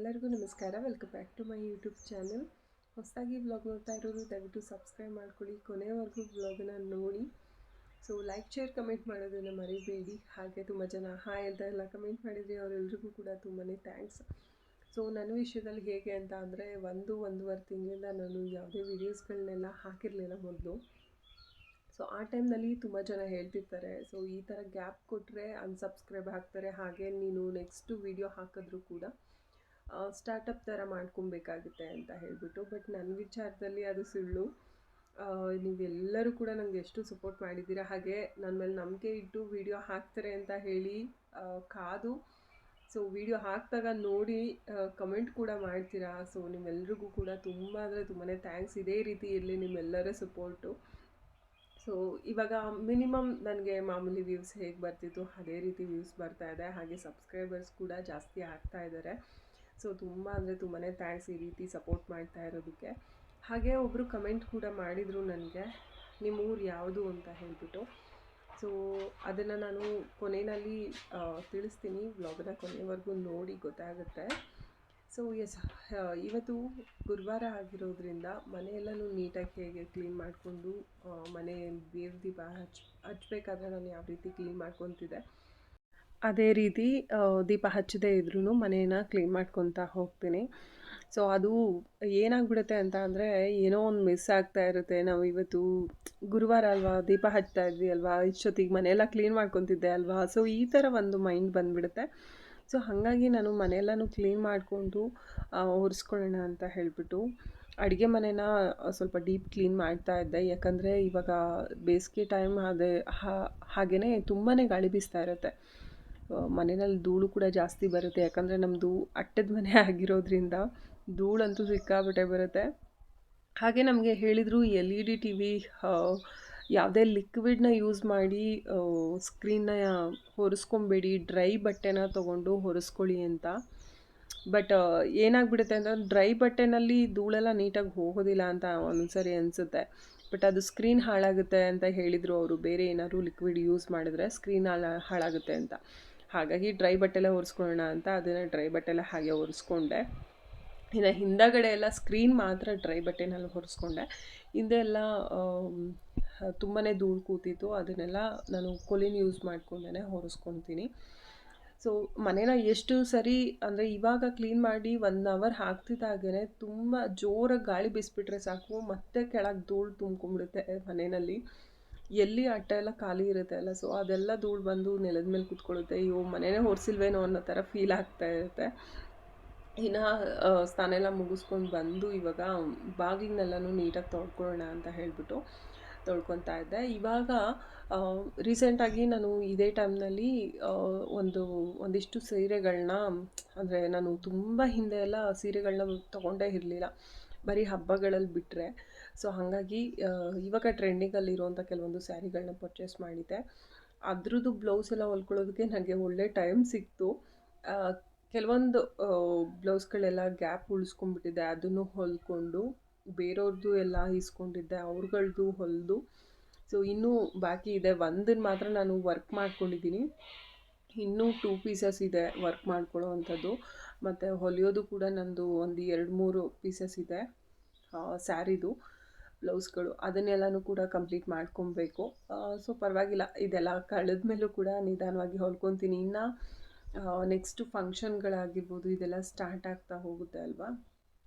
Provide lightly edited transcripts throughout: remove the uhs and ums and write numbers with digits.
ಎಲ್ಲರಿಗೂ ನಮಸ್ಕಾರ. Welcome back to my YouTube channel. ಹೊಸದಾಗಿ ವ್ಲಾಗ್ ನೋಡ್ತಾ ಇರೋರು ದಯವಿಟ್ಟು ಸಬ್ಸ್ಕ್ರೈಬ್ ಮಾಡ್ಕೊಳ್ಳಿ, ಕೊನೆಯವರೆಗೂ ವ್ಲಾಗನ್ನು ನೋಡಿ. ಸೊ ಲೈಕ್, ಶೇರ್, ಕಮೆಂಟ್ ಮಾಡೋದನ್ನು ಮರಿಬೇಡಿ. ಹಾಗೆ ತುಂಬ ಜನ ಹಾಯ್ ಅಂತ ಎಲ್ಲ ಕಮೆಂಟ್ ಮಾಡಿದ್ರಿ, ಅವರೆಲ್ಲರಿಗೂ ಕೂಡ ತುಂಬಾ ಥ್ಯಾಂಕ್ಸ್. ಸೊ ನನ್ನ ವಿಷಯದಲ್ಲಿ ಹೇಗೆ ಅಂತ ಅಂದರೆ, ಒಂದೂವರೆ ತಿಂಗಳಿಂದ ನಾನು ಯಾವುದೇ ವೀಡಿಯೋಸ್ಗಳನ್ನೆಲ್ಲ ಹಾಕಿರಲಿಲ್ಲ ಮೊದಲು. ಸೊ ಆ ಟೈಮ್ನಲ್ಲಿ ತುಂಬ ಜನ ಹೇಳ್ತಿರ್ತಾರೆ, ಸೊ ಈ ಥರ ಗ್ಯಾಪ್ ಕೊಟ್ಟರೆ ಅನ್ಸಬ್ಸ್ಕ್ರೈಬ್ ಆಗ್ತಾರೆ, ಹಾಗೆ ನೀನು ನೆಕ್ಸ್ಟು ವೀಡಿಯೋ ಹಾಕಿದ್ರೂ ಕೂಡ ಸ್ಟಾರ್ಟಪ್ ಥರ ಮಾಡ್ಕೊಬೇಕಾಗುತ್ತೆ ಅಂತ ಹೇಳಿಬಿಟ್ಟು. ಬಟ್ ನನ್ನ ವಿಚಾರದಲ್ಲಿ ಅದು ಸುಳ್ಳು. ನೀವೆಲ್ಲರೂ ಕೂಡ ನನಗೆ ಎಷ್ಟು ಸಪೋರ್ಟ್ ಮಾಡಿದ್ದೀರಾ, ಹಾಗೆ ನನ್ನ ಮೇಲೆ ನಂಬಿಕೆ ಇಟ್ಟು ವೀಡಿಯೋ ಹಾಕ್ತಾರೆ ಅಂತ ಹೇಳಿ ಕಾದು ಸೊ ವೀಡಿಯೋ ಹಾಕಿದಾಗ ನೋಡಿ ಕಮೆಂಟ್ ಕೂಡ ಮಾಡ್ತೀರಾ. ಸೊ ನಿಮ್ಮೆಲ್ರಿಗೂ ಕೂಡ ತುಂಬ ಅಂದರೆ ತುಂಬಾ ಥ್ಯಾಂಕ್ಸ್. ಇದೇ ರೀತಿ ಇರಲಿ ನಿಮ್ಮೆಲ್ಲರ ಸಪೋರ್ಟು. ಸೊ ಇವಾಗ ಮಿನಿಮಮ್ ನನಗೆ ಮಾಮೂಲಿ ವ್ಯೂಸ್ ಹೇಗೆ ಬರ್ತಿತ್ತು ಅದೇ ರೀತಿ ವ್ಯೂಸ್ ಬರ್ತಾ ಇದೆ, ಹಾಗೆ ಸಬ್ಸ್ಕ್ರೈಬರ್ಸ್ ಕೂಡ ಜಾಸ್ತಿ ಆಗ್ತಾ ಇದ್ದಾರೆ. ಸೊ ತುಂಬ ಅಂದರೆ ತುಂಬಾ ಥ್ಯಾಂಕ್ಸ್ ಈ ರೀತಿ ಸಪೋರ್ಟ್ ಮಾಡ್ತಾ ಇರೋದಕ್ಕೆ. ಹಾಗೆ ಒಬ್ಬರು ಕಮೆಂಟ್ ಕೂಡ ಮಾಡಿದರು ನನಗೆ, ನಿಮ್ಮ ಊರು ಯಾವುದು ಅಂತ ಹೇಳಿಬಿಟ್ಟು. ಸೊ ಅದನ್ನು ನಾನು ಕೊನೆಯಲ್ಲಿ ತಿಳಿಸ್ತೀನಿ, ವ್ಲಾಗನ್ನ ಕೊನೆವರೆಗೂ ನೋಡಿ ಗೊತ್ತಾಗುತ್ತೆ. ಸೊ ಎಸ್, ಇವತ್ತು ಗುರುವಾರ ಆಗಿರೋದ್ರಿಂದ ಮನೆಯೆಲ್ಲನೂ ನೀಟಾಗಿ ಹೇಗೆ ಕ್ಲೀನ್ ಮಾಡಿಕೊಂಡು ಮನೆ ಬೇವು ದೀಪ ಹಚ್ಚಬೇಕಾದ್ರೆ ನಾನು ಯಾವ ರೀತಿ ಕ್ಲೀನ್ ಮಾಡ್ಕೊತಿದ್ದೆ ಅದೇ ರೀತಿ ದೀಪ ಹಚ್ಚದೇ ಇದ್ರೂ ಮನೇನ ಕ್ಲೀನ್ ಮಾಡ್ಕೊತಾ ಹೋಗ್ತೀನಿ. ಸೊ ಅದು ಏನಾಗ್ಬಿಡುತ್ತೆ ಅಂತ ಅಂದರೆ, ಏನೋ ಒಂದು ಮಿಸ್ ಆಗ್ತಾ ಇರುತ್ತೆ. ನಾವು ಇವತ್ತು ಗುರುವಾರ ಅಲ್ವಾ, ದೀಪ ಹಚ್ತಾ ಇದ್ವಿ ಅಲ್ವಾ, ಇಷ್ಟೊತ್ತಿಗೆ ಮನೆಯೆಲ್ಲ ಕ್ಲೀನ್ ಮಾಡ್ಕೊತಿದ್ದೆ ಅಲ್ವಾ. ಸೊ ಈ ಥರ ಒಂದು ಮೈಂಡ್ ಬಂದುಬಿಡುತ್ತೆ. ಸೊ ಹಾಗಾಗಿ ನಾನು ಮನೆಯೆಲ್ಲನೂ ಕ್ಲೀನ್ ಮಾಡಿಕೊಂಡು ಒರೆಸ್ಕೊಳ್ಳೋಣ ಅಂತ ಹೇಳಿಬಿಟ್ಟು ಅಡುಗೆ ಮನೆನ ಸ್ವಲ್ಪ ಡೀಪ್ ಕ್ಲೀನ್ ಮಾಡ್ತಾ ಇದ್ದೆ. ಯಾಕಂದರೆ ಇವಾಗ ಬೇಸಿಗೆ ಟೈಮ್ ಹಾಗೆಯೇ ತುಂಬಾ ಗಾಳಿ ಬೀಸ್ತಾ ಇರುತ್ತೆ. ಮನೆಯಲ್ಲಿ ಧೂಳು ಕೂಡ ಜಾಸ್ತಿ ಬರುತ್ತೆ, ಯಾಕಂದರೆ ನಮ್ಮದು ಅಟ್ಟದ ಮನೆ ಆಗಿರೋದ್ರಿಂದ ಧೂಳಂತೂ ಸಿಕ್ಕಾಬಿಟ್ಟೆ ಬರುತ್ತೆ. ಹಾಗೆ ನಮಗೆ ಹೇಳಿದರು LED TV ಯಾವುದೇ ಲಿಕ್ವಿಡ್ನ ಯೂಸ್ ಮಾಡಿ ಸ್ಕ್ರೀನ್ನ ಒರೆಸ್ಕೊಬೇಡಿ, ಡ್ರೈ ಬಟ್ಟೆನ ತೊಗೊಂಡು ಒರೆಸ್ಕೊಳ್ಳಿ ಅಂತ. ಬಟ್ ಏನಾಗ್ಬಿಡುತ್ತೆ ಅಂದರೆ, ಡ್ರೈ ಬಟ್ಟೆನಲ್ಲಿ ಧೂಳೆಲ್ಲ ನೀಟಾಗಿ ಹೋಗೋದಿಲ್ಲ ಅಂತ ಒಂದೊಂದ್ಸರಿ ಅನಿಸುತ್ತೆ. ಬಟ್ ಅದು ಸ್ಕ್ರೀನ್ ಹಾಳಾಗುತ್ತೆ ಅಂತ ಹೇಳಿದರು ಅವರು, ಬೇರೆ ಏನಾದ್ರು ಲಿಕ್ವಿಡ್ ಯೂಸ್ ಮಾಡಿದ್ರೆ ಸ್ಕ್ರೀನ್ ಹಾಳಾಗುತ್ತೆ ಅಂತ. ಹಾಗಾಗಿ ಡ್ರೈ ಬಟ್ಟೆಲ್ಲ ಒರೆಸ್ಕೊಳ್ಳೋಣ ಅಂತ ಅದನ್ನು ಡ್ರೈ ಬಟ್ಟೆಲ್ಲ ಹಾಗೆ ಒರೆಸ್ಕೊಂಡೆ. ಇನ್ನು ಹಿಂದಗಡೆ ಎಲ್ಲ ಸ್ಕ್ರೀನ್ ಮಾತ್ರ ಡ್ರೈ ಬಟ್ಟೆನಲ್ಲಿ ಒರೆಸ್ಕೊಂಡೆ. ಹಿಂದೆ ಎಲ್ಲ ತುಂಬಾ ಧೂಳು ಕೂತಿತ್ತು, ಅದನ್ನೆಲ್ಲ ನಾನು ಕೊಲಿನ ಯೂಸ್ ಮಾಡ್ಕೊಂಡೇ ಒರೆಸ್ಕೊತೀನಿ. ಸೊ ಮನೇನ ಎಷ್ಟು ಸರಿ ಅಂದರೆ, ಇವಾಗ ಕ್ಲೀನ್ ಮಾಡಿ 1 ಅವರ್ ಹಾಕ್ತಿದ್ದಾಗೇ ತುಂಬ ಜೋರಾಗಿ ಗಾಳಿ ಬೀಸಿಬಿಟ್ರೆ ಸಾಕು, ಮತ್ತೆ ಕೆಳಗೆ ಧೂಳು ತುಂಬ್ಕೊಂಡ್ಬಿಡುತ್ತೆ ಮನೆಯಲ್ಲಿ. ಎಲ್ಲಿ ಅಟ್ಟ ಎಲ್ಲ ಖಾಲಿ ಇರುತ್ತೆ ಅಲ್ಲ, ಸೊ ಅದೆಲ್ಲ ಧೂಳು ಬಂದು ನೆಲದ ಮೇಲೆ ಕೂತ್ಕೊಳ್ಳುತ್ತೆ. ಅಯ್ಯೋ ಮನೆಯೇ ಒರೆಸಿಲ್ವೇನೋ ಅನ್ನೋ ಥರ ಫೀಲ್ ಆಗ್ತಾ ಇರುತ್ತೆ. ಇನ್ನು ಸ್ನಾನ ಎಲ್ಲ ಮುಗಿಸ್ಕೊಂಡು ಬಂದು ಇವಾಗ ಬಾಗಿಲನ್ನೆಲ್ಲನೂ ನೀಟಾಗಿ ತೊಳ್ಕೊಳ್ಳೋಣ ಅಂತ ಹೇಳಿಬಿಟ್ಟು ತೊಳ್ಕೊತಾ ಇದ್ದೆ. ಇವಾಗ ರೀಸೆಂಟಾಗಿ ನಾನು ಇದೇ ಟೈಮ್ನಲ್ಲಿ ಒಂದಿಷ್ಟು ಸೀರೆಗಳನ್ನ, ಅಂದರೆ ನಾನು ತುಂಬ ಹಿಂದೆ ಎಲ್ಲ ಸೀರೆಗಳನ್ನ ತೊಗೊಂಡೇ ಇರಲಿಲ್ಲ, ಬರೀ ಹಬ್ಬಗಳಲ್ಲಿ ಬಿಟ್ಟರೆ. ಸೊ ಹಾಗಾಗಿ ಇವಾಗ ಟ್ರೆಂಡಿಂಗಲ್ಲಿರುವಂಥ ಕೆಲವೊಂದು ಸ್ಯಾರಿಗಳನ್ನ ಪರ್ಚೇಸ್ ಮಾಡಿದ್ದೆ. ಅದ್ರದ್ದು ಬ್ಲೌಸ್ ಎಲ್ಲ ಹೊಲ್ಕೊಳ್ಳೋದಕ್ಕೆ ನನಗೆ ಒಳ್ಳೆ ಟೈಮ್ ಸಿಕ್ತು. ಕೆಲವೊಂದು ಬ್ಲೌಸ್ಗಳೆಲ್ಲ ಗ್ಯಾಪ್ ಉಳಿಸ್ಕೊಂಡ್ಬಿಟ್ಟಿದ್ದೆ, ಅದನ್ನು ಹೊಲ್ಕೊಂಡು ಬೇರೆಯವ್ರದ್ದು ಎಲ್ಲ ಇಸ್ಕೊಂಡಿದ್ದೆ, ಅವ್ರುಗಳದ್ದು ಹೊಲಿದು. ಸೊ ಇನ್ನೂ ಬಾಕಿ ಇದೆ. ಒಂದನ್ನು ಮಾತ್ರ ನಾನು ವರ್ಕ್ ಮಾಡ್ಕೊಂಡಿದ್ದೀನಿ, ಇನ್ನೂ 2 ಪೀಸಸ್ ಇದೆ ವರ್ಕ್ ಮಾಡ್ಕೊಳ್ಳೋ ಅಂಥದ್ದು. ಮತ್ತು ಹೊಲಿಯೋದು ಕೂಡ ನಂದು ಒಂದು 2-3 ಪೀಸಸ್ ಇದೆ ಸ್ಯಾರಿದು ಬ್ಲೌಸ್ಗಳು. ಅದನ್ನೆಲ್ಲನೂ ಕೂಡ ಕಂಪ್ಲೀಟ್ ಮಾಡ್ಕೊಬೇಕು. ಸೊ ಪರವಾಗಿಲ್ಲ, ಇದೆಲ್ಲ ಕಳೆದ ಮೇಲೂ ಕೂಡ ನಿಧಾನವಾಗಿ ಹೊಲ್ಕೊತೀನಿ. ಇನ್ನು ನೆಕ್ಸ್ಟು ಫಂಕ್ಷನ್ಗಳಾಗಿರ್ಬೋದು, ಇದೆಲ್ಲ ಸ್ಟಾರ್ಟ್ ಆಗ್ತಾ ಹೋಗುತ್ತೆ ಅಲ್ವಾ.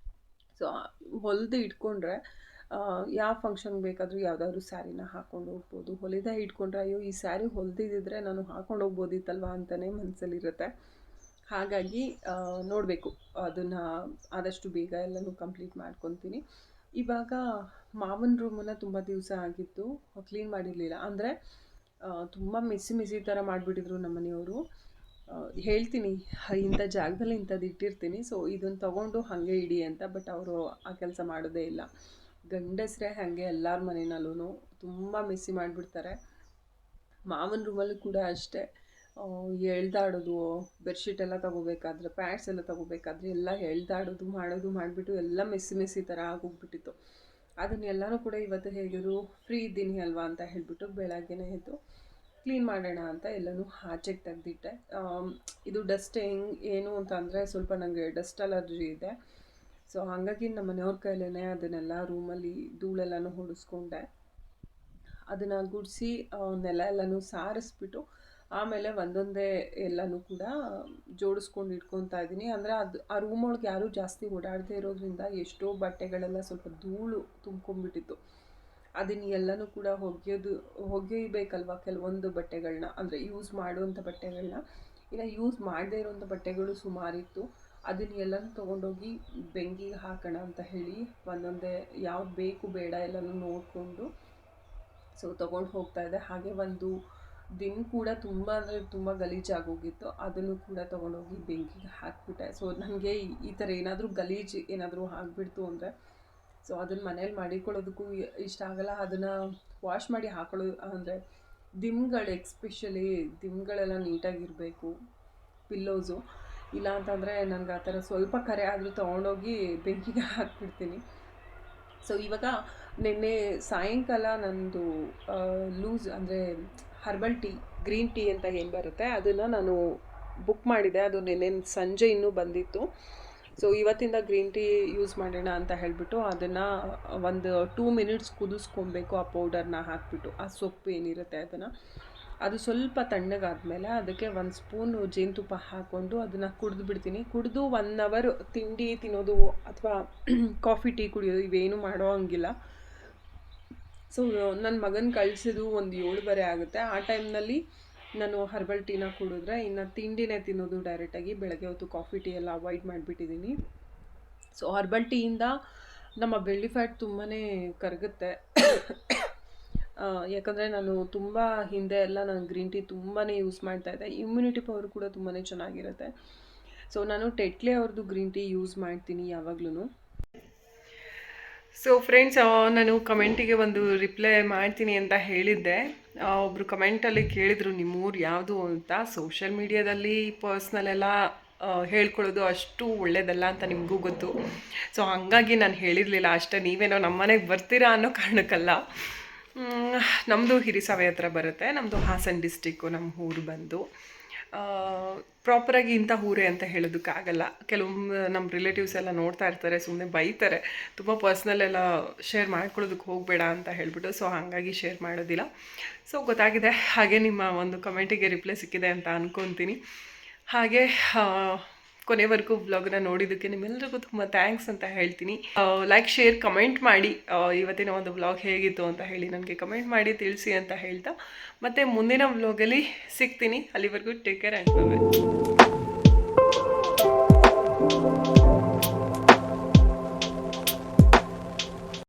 ಸೊ ಹೊಲಿದು ಇಟ್ಕೊಂಡ್ರೆ ಯಾವ ಫಂಕ್ಷನ್ಗೆ ಬೇಕಾದರೂ ಯಾವುದಾದ್ರೂ ಸ್ಯಾರಿನ ಹಾಕ್ಕೊಂಡು ಹೋಗ್ಬೋದು. ಹೊಲಿದೇ ಇಟ್ಕೊಂಡ್ರೆ ಅಯ್ಯೋ ಈ ಸ್ಯಾರಿ ಹೊಲಿದಿದ್ದರೆ ನಾನು ಹಾಕ್ಕೊಂಡು ಹೋಗ್ಬೋದಿತ್ತಲ್ವ ಅಂತಲೇ ಮನಸ್ಸಲ್ಲಿರುತ್ತೆ. ಹಾಗಾಗಿ ನೋಡಬೇಕು, ಅದನ್ನು ಆದಷ್ಟು ಬೇಗ ಎಲ್ಲನೂ ಕಂಪ್ಲೀಟ್ ಮಾಡ್ಕೊತೀನಿ. ಇವಾಗ ಮಾವನ ರೂಮನ್ನು ತುಂಬ ದಿವಸ ಆಗಿತ್ತು ಕ್ಲೀನ್ ಮಾಡಿರಲಿಲ್ಲ, ಅಂದರೆ ತುಂಬ ಮಿಸಿ ಥರ ಮಾಡಿಬಿಟ್ಟಿದ್ರು ನಮ್ಮ ಮನೆಯವರು. ಹೇಳ್ತೀನಿ ಇಂಥ ಜಾಗದಲ್ಲಿ ಇಂಥದ್ದು ಇಟ್ಟಿರ್ತೀನಿ, ಸೊ ಇದನ್ನು ತೊಗೊಂಡು ಹಾಗೆ ಇಡಿ ಅಂತ. ಬಟ್ ಅವರು ಆ ಕೆಲಸ ಮಾಡೋದೇ ಇಲ್ಲ. ಗಂಡಸರೇ ಹಾಗೆ ಎಲ್ಲರ ಮನೆಯಲ್ಲೂ ತುಂಬ ಮಿಸ್ಸಿ ಮಾಡಿಬಿಡ್ತಾರೆ. ಮಾವನ ರೂಮಲ್ಲೂ ಕೂಡ ಅಷ್ಟೇ, ಎಳ್ದಾಡೋದು, ಬೆಡ್ಶೀಟ್ ಎಲ್ಲ ತೊಗೋಬೇಕಾದ್ರೆ, ಪ್ಯಾಡ್ಸ್ ಎಲ್ಲ ತೊಗೋಬೇಕಾದ್ರೆ ಎಲ್ಲ ಎಳ್ದಾಡೋದು ಮಾಡಿಬಿಟ್ಟು ಎಲ್ಲ ಮೆಸ್ಸಿ ಥರ ಆಗೋಗ್ಬಿಟ್ಟಿತ್ತು. ಅದನ್ನೆಲ್ಲನೂ ಕೂಡ ಇವತ್ತು ಹೇಗಿದ್ರು ಫ್ರೀ ಇದ್ದೀನಿ ಅಲ್ವಾ ಅಂತ ಹೇಳಿಬಿಟ್ಟು ಬೆಳಗ್ಗೆನೇ ಎದ್ದು ಕ್ಲೀನ್ ಮಾಡೋಣ ಅಂತ ಎಲ್ಲನೂ ಆಚೆಗೆ ತೆಗೆದಿಟ್ಟೆ. ಇದು ಡಸ್ಟ್ ಏನು ಅಂತಂದರೆ ಸ್ವಲ್ಪ ನನಗೆ ಡಸ್ಟ್ ಅಲರ್ಜಿ ಇದೆ. ಸೊ ಹಾಗಾಗಿ ನಮ್ಮ ಮನೆಯವ್ರ ಕೈಲೇ ಅದನ್ನೆಲ್ಲ ರೂಮಲ್ಲಿ ಧೂಳೆಲ್ಲನೂ ಹೊಡಿಸ್ಕೊಂಡೆ. ಅದನ್ನು ಗುಡಿಸಿ ನೆಲ ಎಲ್ಲನೂ ಸಾರಿಸ್ಬಿಟ್ಟು ಆಮೇಲೆ ಒಂದೊಂದೇ ಎಲ್ಲನೂ ಕೂಡ ಜೋಡಿಸ್ಕೊಂಡು ಇಟ್ಕೊತಾ ಇದ್ದೀನಿ. ಅಂದರೆ ಆ ರೂಮ್ ಒಳಗೆ ಯಾರೂ ಜಾಸ್ತಿ ಓಡಾಡದೇ ಇರೋದ್ರಿಂದ ಎಷ್ಟೋ ಬಟ್ಟೆಗಳೆಲ್ಲ ಸ್ವಲ್ಪ ಧೂಳು ತುಂಬ್ಕೊಂಡ್ಬಿಟ್ಟಿತ್ತು. ಅದನ್ನು ಎಲ್ಲನೂ ಕೂಡ ಒಗೆಯಬೇಕಲ್ವ ಕೆಲವೊಂದು ಬಟ್ಟೆಗಳನ್ನ, ಅಂದರೆ ಯೂಸ್ ಮಾಡುವಂಥ ಬಟ್ಟೆಗಳನ್ನ. ಇನ್ನು ಯೂಸ್ ಮಾಡದೇ ಇರೋಂಥ ಬಟ್ಟೆಗಳು ಸುಮಾರಿತ್ತು. ಅದನ್ನ ಎಲ್ಲನೂ ತೊಗೊಂಡೋಗಿ ಬೆಂಕಿಗೆ ಹಾಕೋಣ ಅಂತ ಹೇಳಿ ಒಂದೊಂದೇ ಯಾವ್ದು ಬೇಕು ಬೇಡ ಎಲ್ಲನೂ ನೋಡಿಕೊಂಡು ಸೊ ತೊಗೊಂಡು ಹೋಗ್ತಾಯಿದ್ದೆ. ಹಾಗೆ ಒಂದು ದಿನ ಕೂಡ ತುಂಬ ಅಂದರೆ ತುಂಬ ಗಲೀಜಾಗೋಗಿತ್ತು. ಅದನ್ನು ಕೂಡ ತೊಗೊಂಡೋಗಿ ಬೆಂಕಿಗೆ ಹಾಕಿಬಿಟ್ಟೆ. ಸೊ ನನಗೆ ಈ ಥರ ಏನಾದರೂ ಗಲೀಜು ಏನಾದರೂ ಆಗಿಬಿಡ್ತು ಅಂದರೆ ಸೊ ಅದನ್ನು ಮನೇಲಿ ಮಾಡಿಕೊಳ್ಳೋದಕ್ಕೂ ಇಷ್ಟ ಆಗಲ್ಲ. ಅದನ್ನು ವಾಶ್ ಮಾಡಿ ಹಾಕೊಳ್ಳೋದು ಅಂದರೆ ದಿಮ್ಗಳು, ಎಕ್ಸ್ಪೆಷಲಿ ದಿಮ್ಗಳೆಲ್ಲ ನೀಟಾಗಿರಬೇಕು, ಪಿಲ್ಲೋಸು. ಇಲ್ಲ ಅಂತಂದರೆ ನನಗೆ ಆ ಥರ ಸ್ವಲ್ಪ ಕರೆ ಆದರೂ ತೊಗೊಂಡೋಗಿ ಬೆಂಕಿಗೆ ಹಾಕ್ಬಿಡ್ತೀನಿ. ಸೊ ಇವಾಗ ನಿನ್ನೆ ಸಾಯಂಕಾಲ ನಂದು ಲೂಸ್ ಅಂದರೆ ಹರ್ಬಲ್ ಟೀ, ಗ್ರೀನ್ ಟೀ ಅಂತ ಏನು ಬರುತ್ತೆ ಅದನ್ನು ನಾನು ಬುಕ್ ಮಾಡಿದೆ. ಅದು ನಿನ್ನೆ ಸಂಜೆ ಇನ್ನೂ ಬಂದಿತ್ತು. ಸೊ ಇವತ್ತಿಂದ ಗ್ರೀನ್ ಟೀ ಯೂಸ್ ಮಾಡೋಣ ಅಂತ ಹೇಳಿಬಿಟ್ಟು ಅದನ್ನು ಒಂದು 2 ಮಿನಿಟ್ಸ್ ಕುದಿಸ್ಕೊಬೇಕು. ಆ ಪೌಡರ್ನ ಹಾಕಿಬಿಟ್ಟು ಆ ಸೊಪ್ಪು ಏನಿರುತ್ತೆ ಅದು ಸ್ವಲ್ಪ ತಣ್ಣಗಾದ್ಮೇಲೆ ಅದಕ್ಕೆ 1 ಸ್ಪೂನು ಜೇನುತುಪ್ಪ ಹಾಕ್ಕೊಂಡು ಅದನ್ನು ಕುಡಿದು ಬಿಡ್ತೀನಿ. ಕುಡಿದು 1 ಅವರ್ ತಿಂಡಿ ತಿನ್ನೋದು ಅಥವಾ ಕಾಫಿ ಟೀ ಕುಡಿಯೋದು ಇವೇನು ಮಾಡೋ ಹಂಗಿಲ್ಲ. ಸೊ ನನ್ನ ಮಗನ ಕಳಿಸಿದ್ದು ಒಂದು 7:30 ಆಗುತ್ತೆ. ಆ ಟೈಮ್ನಲ್ಲಿ ನಾನು ಹರ್ಬಲ್ ಟೀನ ಕುಡಿದ್ರೆ ಇನ್ನು ತಿಂಡಿನೇ ತಿನ್ನೋದು ಡೈರೆಕ್ಟಾಗಿ. ಬೆಳಗ್ಗೆ ಹೊತ್ತು ಕಾಫಿ ಟೀ ಎಲ್ಲ ಅವಾಯ್ಡ್ ಮಾಡಿಬಿಟ್ಟಿದ್ದೀನಿ. ಸೊ ಹರ್ಬಲ್ ಟೀಯಿಂದ ನಮ್ಮ ಬೆಳ್ಳಿ ಫ್ಯಾಟ್ ತುಂಬಾ ಕರಗುತ್ತೆ. ಯಾಕಂದರೆ ನಾನು ತುಂಬ ಹಿಂದೆ ಎಲ್ಲ ನಾನು ಗ್ರೀನ್ ಟೀ ತುಂಬಾ ಯೂಸ್ ಮಾಡ್ತಾಯಿದ್ದೆ. ಇಮ್ಯುನಿಟಿ ಪವರ್ ಕೂಡ ತುಂಬಾ ಚೆನ್ನಾಗಿರುತ್ತೆ. ಸೊ ನಾನು ಟೆಟ್ಲೆ ಅವ್ರದ್ದು ಗ್ರೀನ್ ಟೀ ಯೂಸ್ ಮಾಡ್ತೀನಿ ಯಾವಾಗ್ಲೂ. ಸೊ ಫ್ರೆಂಡ್ಸ್, ನಾನು ಕಮೆಂಟಿಗೆ ಒಂದು ರಿಪ್ಲೈ ಮಾಡ್ತೀನಿ ಅಂತ ಹೇಳಿದ್ದೆ. ಒಬ್ಬರು ಕಮೆಂಟಲ್ಲಿ ಕೇಳಿದರು ನಿಮ್ಮೂರು ಯಾವುದು ಅಂತ. ಸೋಷಿಯಲ್ ಮೀಡಿಯಾದಲ್ಲಿ ಪರ್ಸ್ನಲೆಲ್ಲ ಹೇಳ್ಕೊಳ್ಳೋದು ಅಷ್ಟು ಒಳ್ಳೆಯದಲ್ಲ ಅಂತ ನಿಮಗೂ ಗೊತ್ತು. ಸೊ ಹಾಗಾಗಿ ನಾನು ಹೇಳಿರಲಿಲ್ಲ ಅಷ್ಟೇ. ನೀವೇನೋ ನಮ್ಮ ಮನೆಗೆ ಬರ್ತೀರಾ ಅನ್ನೋ ಕಾರಣಕ್ಕಲ್ಲ. ನಮ್ಮದು ಹಿರಿಸಾವೆ ಹತ್ರ ಬರುತ್ತೆ. ನಮ್ಮದು ಹಾಸನ ಡಿಸ್ಟಿಕ್ಕು ನಮ್ಮ ಊರು ಬಂದು. ಪ್ರಾಪರಾಗಿ ಇಂಥ ಊರೇ ಅಂತ ಹೇಳೋದಕ್ಕಾಗಲ್ಲ. ಕೆಲವೊಮ್ಮೆ ನಮ್ಮ ರಿಲೇಟಿವ್ಸ್ ಎಲ್ಲ ನೋಡ್ತಾ ಇರ್ತಾರೆ, ಸುಮ್ಮನೆ ಬೈತಾರೆ, ತುಂಬ ಪರ್ಸ್ನಲ್ ಎಲ್ಲ ಶೇರ್ ಮಾಡ್ಕೊಳ್ಳೋದಕ್ಕೆ ಹೋಗಬೇಡ ಅಂತ ಹೇಳಿಬಿಟ್ಟು. ಸೊ ಹಾಗಾಗಿ ಶೇರ್ ಮಾಡೋದಿಲ್ಲ. ಸೊ ಗೊತ್ತಾಗಿದೆ. ಹಾಗೆ ನಿಮ್ಮ ಒಂದು ಕಮೆಂಟಿಗೆ ರಿಪ್ಲೈ ಸಿಕ್ಕಿದೆ ಅಂತ ಅಂದ್ಕೊತೀನಿ. ಹಾಗೆ ಕೊನೆವರೆಗೂ ವ್ಲಾಗ್ನ ನೋಡಿದ್ದಕ್ಕೆ ನಿಮ್ಮೆಲ್ಲರಿಗೂ ತುಂಬ ಥ್ಯಾಂಕ್ಸ್ ಅಂತ ಹೇಳ್ತೀನಿ. ಲೈಕ್, ಶೇರ್, ಕಮೆಂಟ್ ಮಾಡಿ ಇವತ್ತಿನ ಒಂದು ವ್ಲಾಗ್ ಹೇಗಿತ್ತು ಅಂತ ಹೇಳಿ ನನಗೆ ಕಮೆಂಟ್ ಮಾಡಿ ತಿಳಿಸಿ ಅಂತ ಹೇಳ್ತಾ ಮತ್ತು ಮುಂದಿನ ವ್ಲಾಗಲ್ಲಿ ಸಿಗ್ತೀನಿ. ಅಲ್ಲಿವರೆಗೂ ಟೇಕ್ ಕೇರ್ ಆ್ಯಂಡ್ ಬೈ.